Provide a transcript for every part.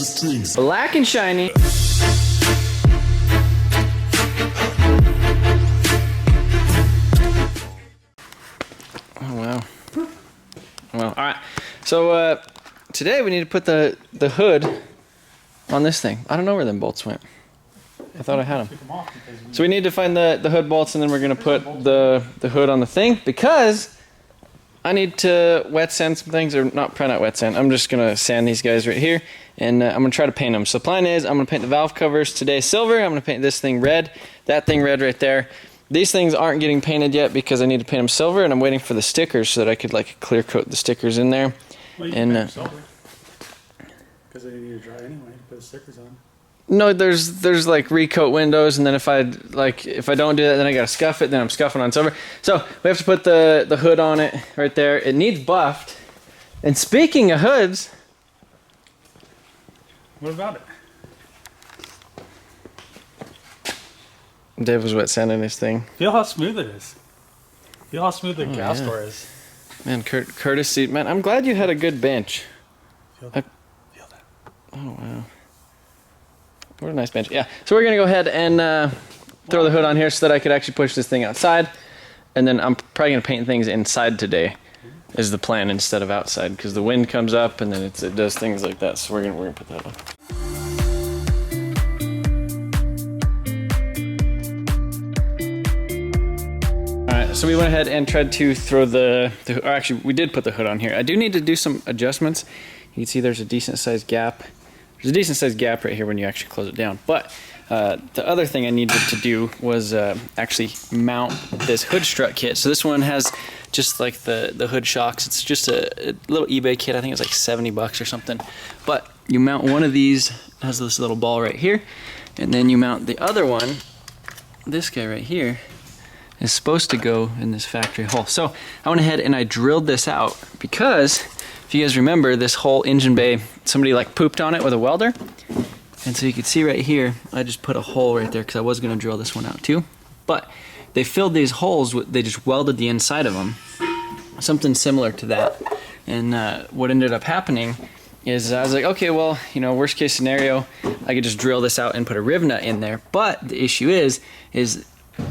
the strings. Black and shiny. Oh wow. Well, all right. So today we need to put the hood on this thing. I don't know where them bolts went. I thought I had them. So we need to find the hood bolts, and then we're gonna put the hood on the thing because I need to wet sand some things, or probably not wet sand. I'm just gonna sand these guys right here, and I'm gonna try to paint them. So the plan is I'm gonna paint the valve covers today silver. I'm gonna paint this thing red, that thing red right there. These things aren't getting painted yet because I need to paint them silver, and I'm waiting for the stickers so that I could like clear coat the stickers in there. Well, you can paint them silver because they need to dry anyway. Put the stickers on. No, there's like recoat windows, and then if I don't do that, then I gotta scuff it. Then I'm scuffing on silver. So we have to put the hood on it right there. It needs buffed. And speaking of hoods, what about it? Dave was wet sanding this thing. Feel how smooth it is. Feel how smooth the gas door is. Man, courtesy, man. I'm glad you had a good bench. Feel that. Feel that. Oh wow. What a nice bench. Yeah, so we're gonna go ahead and throw the hood on here so that I could actually push this thing outside, and then I'm probably gonna paint things inside today is the plan instead of outside, because the wind comes up and then it does things like that. So we're gonna put that on. All right, so we went ahead and tried to throw or actually we did put the hood on here. I do need to do some adjustments. You can see there's a decent sized gap. There's a decent sized gap right here when you actually close it down. But the other thing I needed to do was actually mount this hood strut kit. So this one has just like the hood shocks. It's just a little eBay kit. I think it's like 70 bucks or something. But you mount one of these, it has this little ball right here. And then you mount the other one, this guy right here, is supposed to go in this factory hole. So I went ahead and I drilled this out because if you guys remember, this whole engine bay, somebody like pooped on it with a welder. And so you can see right here, I just put a hole right there because I was gonna drill this one out too. But they filled these holes, they just welded the inside of them. Something similar to that. And what ended up happening is I was like, okay, well, you know, worst case scenario, I could just drill this out and put a riv nut in there. But the issue is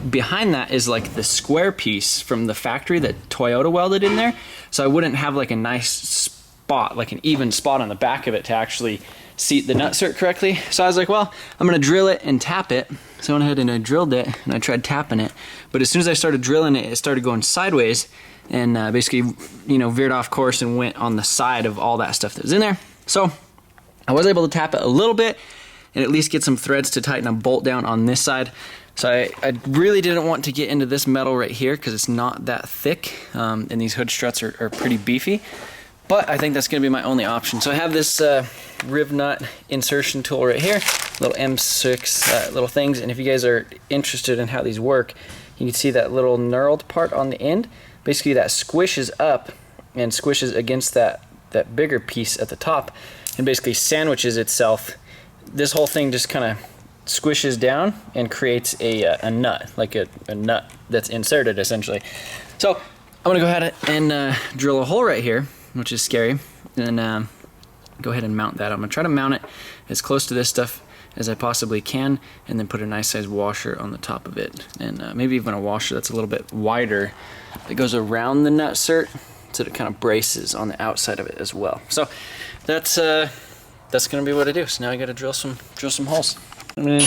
behind that is like the square piece from the factory that Toyota welded in there. So I wouldn't have like a nice spot, like an even spot on the back of it to actually seat the nut correctly. So I was like, well, I'm gonna drill it and tap it. So I went ahead and I drilled it and I tried tapping it. But as soon as I started drilling it, it started going sideways and basically, you know, veered off course and went on the side of all that stuff that was in there. So I was able to tap it a little bit and at least get some threads to tighten a bolt down on this side. So I really didn't want to get into this metal right here because it's not that thick, and these hood struts are pretty beefy. But I think that's going to be my only option. So I have this riv nut insertion tool right here, little M6 little things. And if you guys are interested in how these work, you can see that little knurled part on the end. Basically that squishes up and squishes against that bigger piece at the top and basically sandwiches itself. This whole thing just kind of squishes down and creates a nut, like a nut that's inserted essentially. So I'm gonna go ahead and drill a hole right here, which is scary, and then go ahead and mount that. I'm gonna try to mount it as close to this stuff as I possibly can, and then put a nice size washer on the top of it, and maybe even a washer that's a little bit wider that goes around the nut so that it kind of braces on the outside of it as well. So that's gonna be what I do. So now I gotta drill some holes. Okay,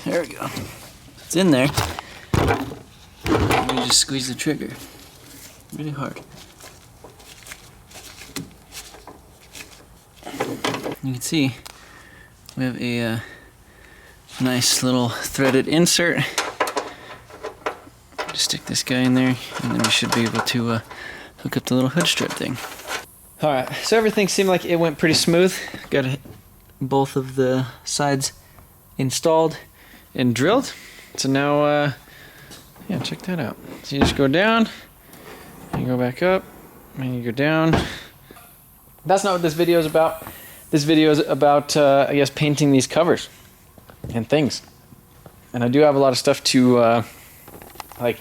there we go. It's in there. Let me just squeeze the trigger really hard. You can see we have a nice little threaded insert. Just stick this guy in there, and then we should be able to hook up the little hood strip thing. All right, so everything seemed like it went pretty smooth. Got both of the sides installed and drilled. So now, yeah, check that out. So you just go down, you go back up, and you go down. That's not what this video is about. This video is about, I guess, painting these covers and things. And I do have a lot of stuff to, like,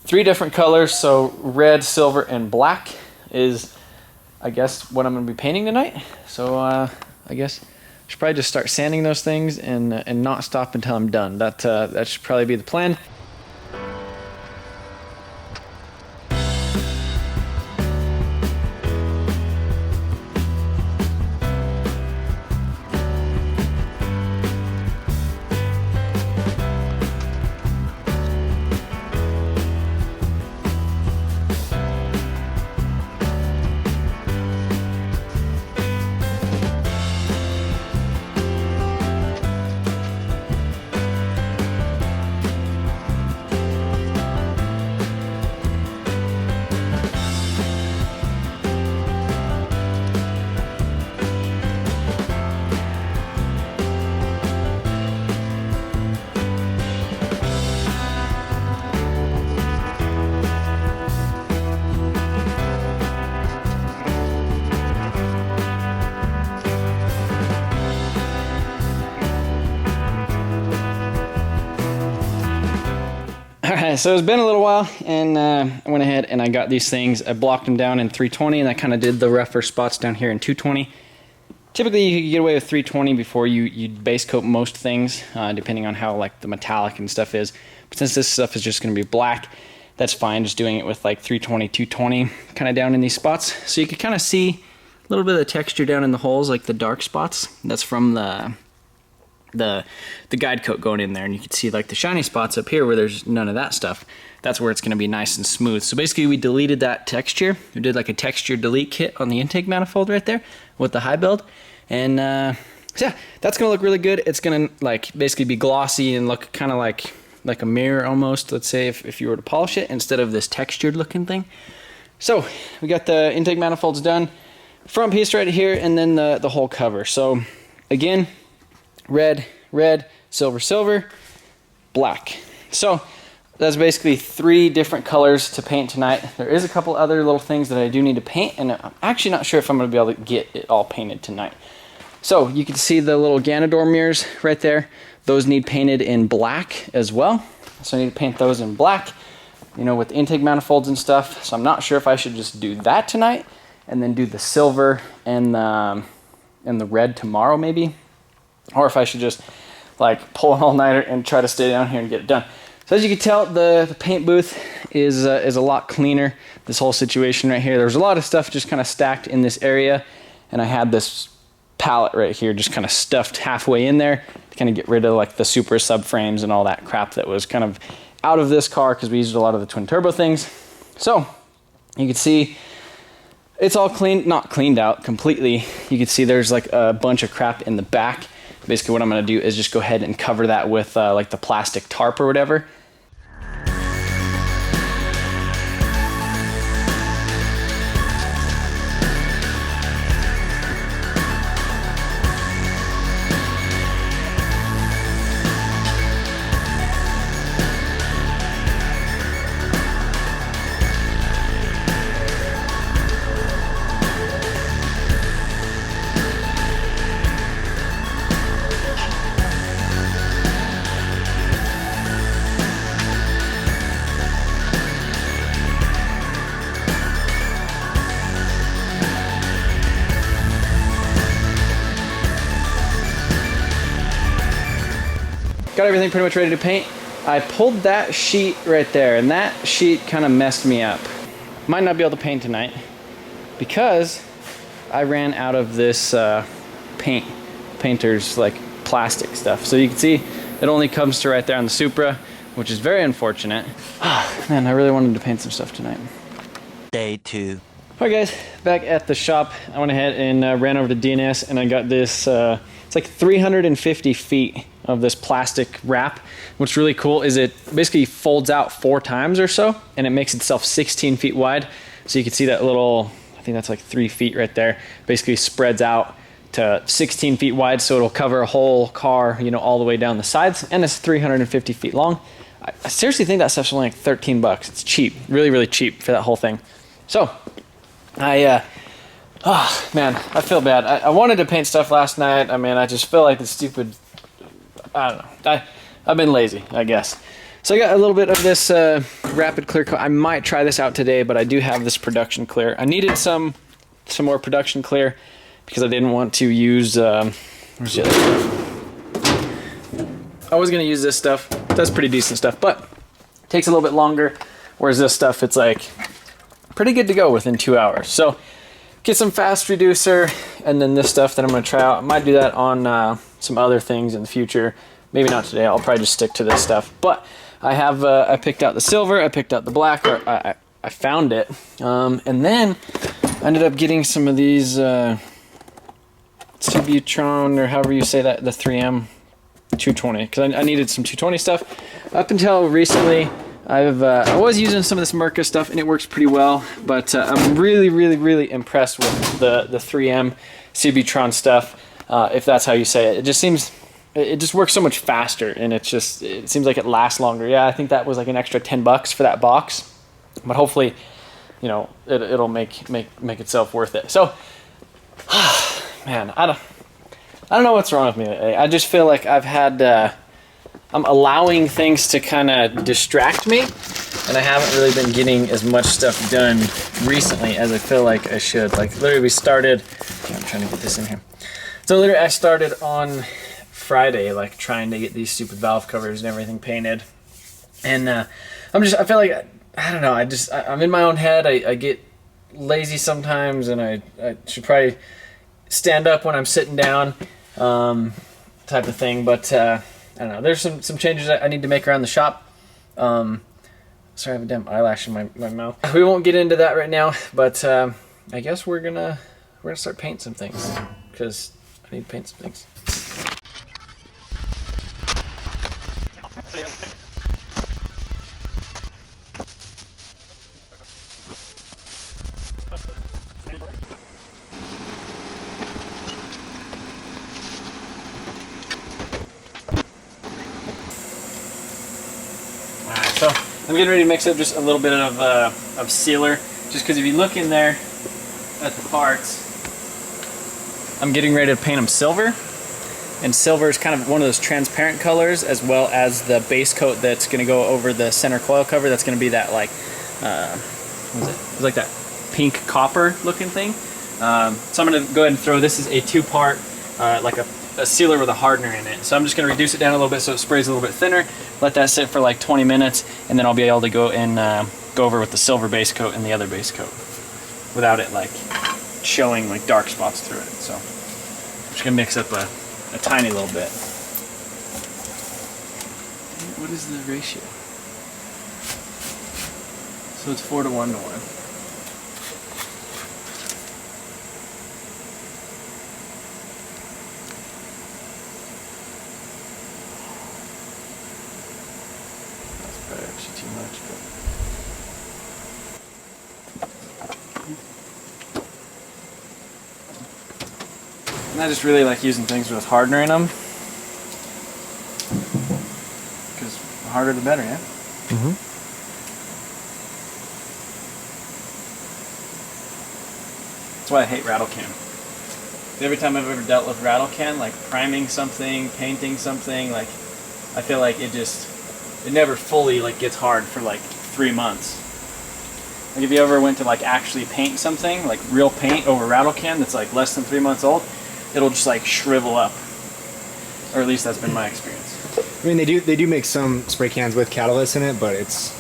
3 different colors, so red, silver, and black is, I guess, what I'm going to be painting tonight. So I guess I should probably just start sanding those things and not stop until I'm done. That should probably be the plan. Alright, so it's been a little while, and I went ahead and I got these things. I blocked them down in 320, and I kind of did the rougher spots down here in 220. Typically, you can get away with 320 before you base coat most things, depending on how like the metallic and stuff is. But since this stuff is just going to be black, that's fine. Just doing it with like 320, 220, kind of down in these spots. So you can kind of see a little bit of the texture down in the holes, like the dark spots. That's from the guide coat going in there, and you can see like the shiny spots up here where there's none of that stuff. That's where it's going to be nice and smooth. So basically we deleted that texture. We did like a texture delete kit on the intake manifold right there with the high build, and so yeah, that's going to look really good. It's going to like basically be glossy and look kind of like a mirror almost, let's say, if you were to polish it instead of this textured looking thing. So we got the intake manifolds done, front piece right here, and then the whole cover. So again, red, red, silver, silver, black. So that's basically 3 different colors to paint tonight. There is a couple other little things that I do need to paint, and I'm actually not sure if I'm going to be able to get it all painted tonight. So you can see the little Ganador mirrors right there. Those need painted in black as well. So I need to paint those in black, you know, with the intake manifolds and stuff. So I'm not sure if I should just do that tonight and then do the silver and the red tomorrow maybe. Or if I should just like pull an all-nighter and try to stay down here and get it done. So as you can tell, the paint booth is a lot cleaner. This whole situation right here, there was a lot of stuff just kind of stacked in this area, and I had this pallet right here just kind of stuffed halfway in there to kind of get rid of like the Supra subframes and all that crap that was kind of out of this car because we used a lot of the twin turbo things. So you can see it's all clean, not cleaned out completely. You can see there's like a bunch of crap in the back. Basically what I'm going to do is just go ahead and cover that with like the plastic tarp or whatever. Got everything pretty much ready to paint. I pulled that sheet right there, and that sheet kind of messed me up. Might not be able to paint tonight because I ran out of this painter's like plastic stuff. So you can see it only comes to right there on the Supra, which is very unfortunate. Man, I really wanted to paint some stuff tonight. Day 2. Alright guys, back at the shop. I went ahead and ran over to DNS, and I got this, it's like 350 feet of this plastic wrap. What's really cool is it basically folds out 4 times or so, and it makes itself 16 feet wide. So you can see that little, I think that's like 3 feet right there, basically spreads out to 16 feet wide, so it'll cover a whole car, you know, all the way down the sides, and it's 350 feet long. I seriously think that stuff's only like 13 bucks. It's cheap, really, really cheap for that whole thing. So, oh man, I feel bad. I wanted to paint stuff last night. I mean, I just feel like it's stupid. I don't know. I've been lazy, I guess. So I got a little bit of this rapid clear coat. I might try this out today, but I do have this production clear. I needed some more production clear because I didn't want to use, where's the other stuff? I was gonna use this stuff. That's pretty decent stuff, but it takes a little bit longer. Whereas this stuff, it's like pretty good to go within 2 hours. So get some fast reducer, and then this stuff that I'm gonna try out. I might do that on some other things in the future. Maybe not today. I'll probably just stick to this stuff. But I have I picked out the silver, I picked out the black, or I found it, and then I ended up getting some of these Simeon, or however you say that, the 3M 220, because I needed some 220 stuff. Up until recently, I was using some of this Merca stuff, and it works pretty well. But I'm really impressed with the 3M Simeon stuff, if that's how you say it. It just seems. It just works so much faster, and it seems like it lasts longer. Yeah, I think that was like an extra $10 for that box, but hopefully, you know, it'll make itself worth it. So, man, I don't know what's wrong with me lately. I just feel like I've had I'm allowing things to kind of distract me, and I haven't really been getting as much stuff done recently as I feel like I should. Like literally, we started. I'm trying to get this in here. So literally, I started on Friday, like trying to get these stupid valve covers and everything painted, and I feel like I don't know, I'm in my own head. I get lazy sometimes, and I should probably stand up when I'm sitting down, type of thing. But I don't know, there's some changes I need to make around the shop. Sorry, I have a damn eyelash in my mouth. We won't get into that right now, but I guess we're gonna start painting some things, because I need to paint some things. So I'm getting ready to mix up just a little bit of sealer, just because if you look in there at the parts, I'm getting ready to paint them silver, and silver is kind of one of those transparent colors, as well as the base coat that's going to go over the center coil cover. That's going to be that like, what is it? It's like that pink copper looking thing. So I'm going to go ahead and throw, this is a 2-part, like a sealer with a hardener in it. So I'm just going to reduce it down a little bit so it sprays a little bit thinner, let that sit for like 20 minutes, and then I'll be able to go and go over with the silver base coat and the other base coat without it like showing like dark spots through it. So I'm just going to mix up a tiny little bit. What is the ratio? So it's 4 to 1 to 1. Actually too much, but and I just really like using things with hardener in them, because the harder the better, yeah? Mm-hmm. That's why I hate rattle can. Every time I've ever dealt with rattle can, like priming something, painting something, like I feel like it never fully like gets hard for like 3 months. Like if you ever went to like actually paint something, like real paint over rattle can that's like less than 3 months old, it'll just like shrivel up. Or at least that's been my experience. I mean, they do make some spray cans with catalyst in it, but it's,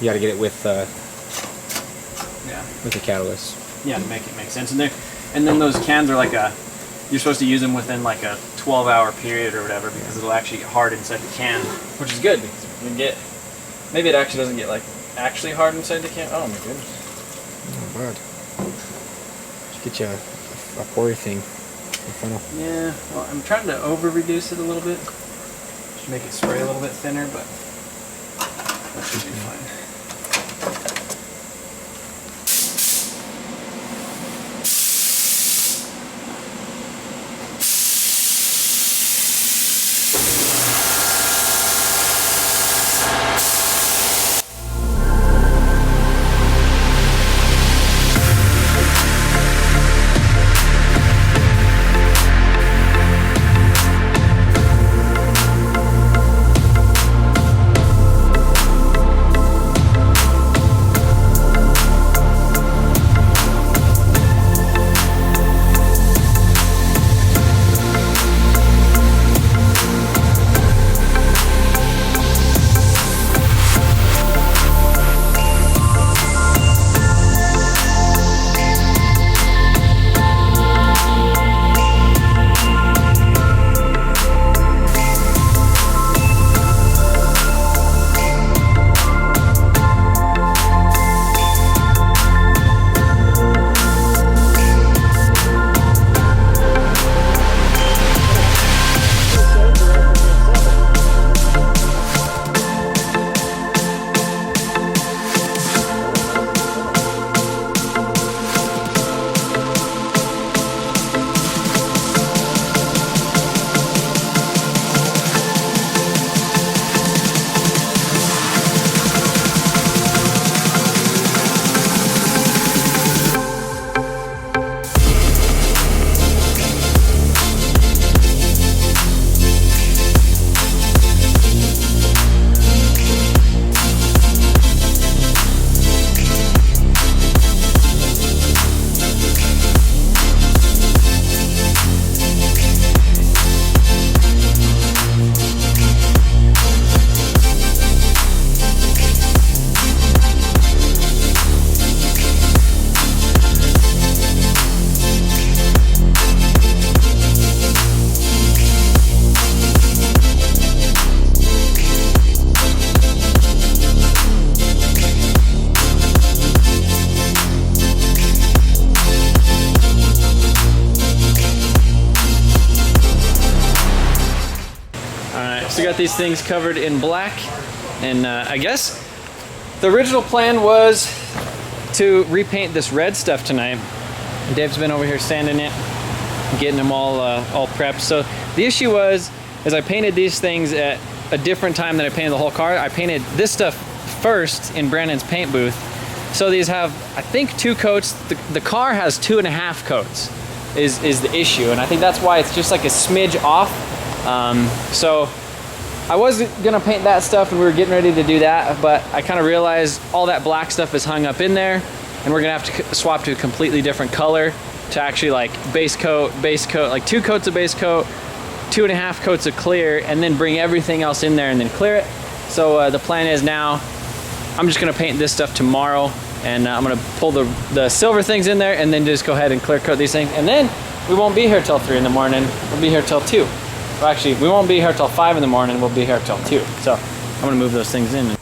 you got to get it with the catalyst. Yeah, to make it make sense. And then those cans are like you're supposed to use them within like a 12-hour period or whatever, because it'll actually get hard inside the can, which is good because you can get, maybe it actually doesn't get like actually hard inside the can. Oh my goodness. Oh bad. Just get you a pour thing, a funnel. Yeah, well, I'm trying to over reduce it a little bit, just make it spray a little bit thinner, but that should be fine. got these things covered in black, and I guess the original plan was to repaint this red stuff tonight. Dave's been over here sanding it, getting them all prepped. So the issue was, is I painted these things at a different time than I painted the whole car. I painted this stuff first in Brandon's paint booth. So these have, I think, 2 coats. The car has 2.5 coats is the issue. And I think that's why it's just like a smidge off. So I was gonna paint that stuff and we were getting ready to do that, but I kind of realized all that black stuff is hung up in there and we're gonna have to swap to a completely different color to actually like base coat, like 2 coats of base coat, 2.5 coats of clear, and then bring everything else in there and then clear it. So the plan is now, I'm just gonna paint this stuff tomorrow, and I'm gonna pull the silver things in there and then just go ahead and clear coat these things. And then we won't be here till 3 in the morning, we'll be here till 2. Well, actually, we won't be here till 5 in the morning, we'll be here till 2. So I'm gonna move those things in.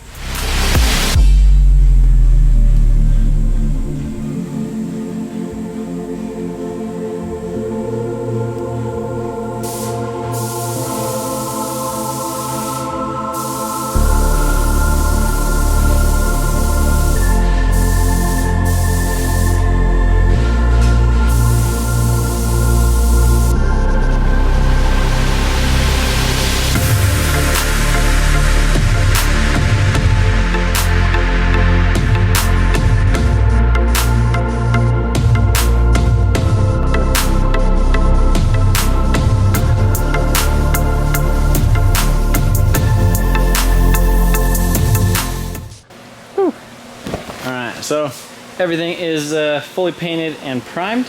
So everything is fully painted and primed.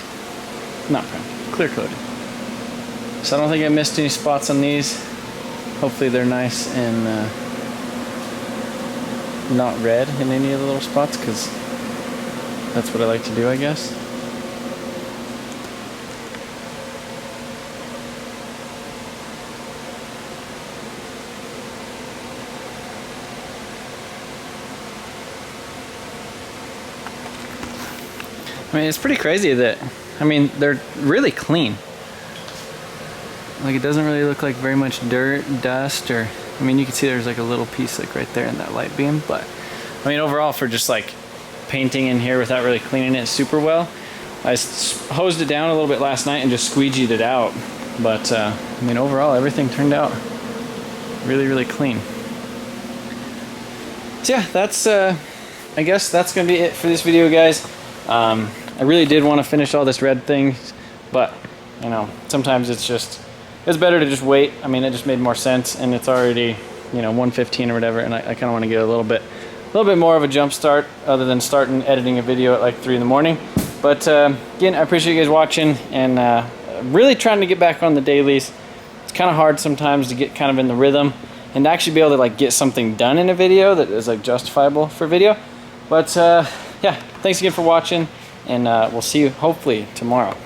Not primed, clear coated. So I don't think I missed any spots on these. Hopefully they're nice and not red in any of the little spots, because that's what I like to do, I guess. I mean, it's pretty crazy that, I mean, they're really clean. Like, it doesn't really look like very much dirt, dust, or, I mean, you can see there's like a little piece like right there in that light beam, but I mean, overall, for just like painting in here without really cleaning it super well, I hosed it down a little bit last night and just squeegeed it out. But, I mean, overall, everything turned out really, really clean. So yeah, that's, I guess that's gonna be it for this video, guys. I really did want to finish all this red thing, but you know, sometimes it's better to just wait. I mean, it just made more sense, and it's already, you know, 1:15 or whatever, and I kind of want to get a little bit more of a jump start, other than starting editing a video at like 3 in the morning. But again, I appreciate you guys watching, and really trying to get back on the dailies. It's kind of hard sometimes to get kind of in the rhythm and to actually be able to like get something done in a video that is like justifiable for video. But yeah, thanks again for watching, and we'll see you hopefully tomorrow.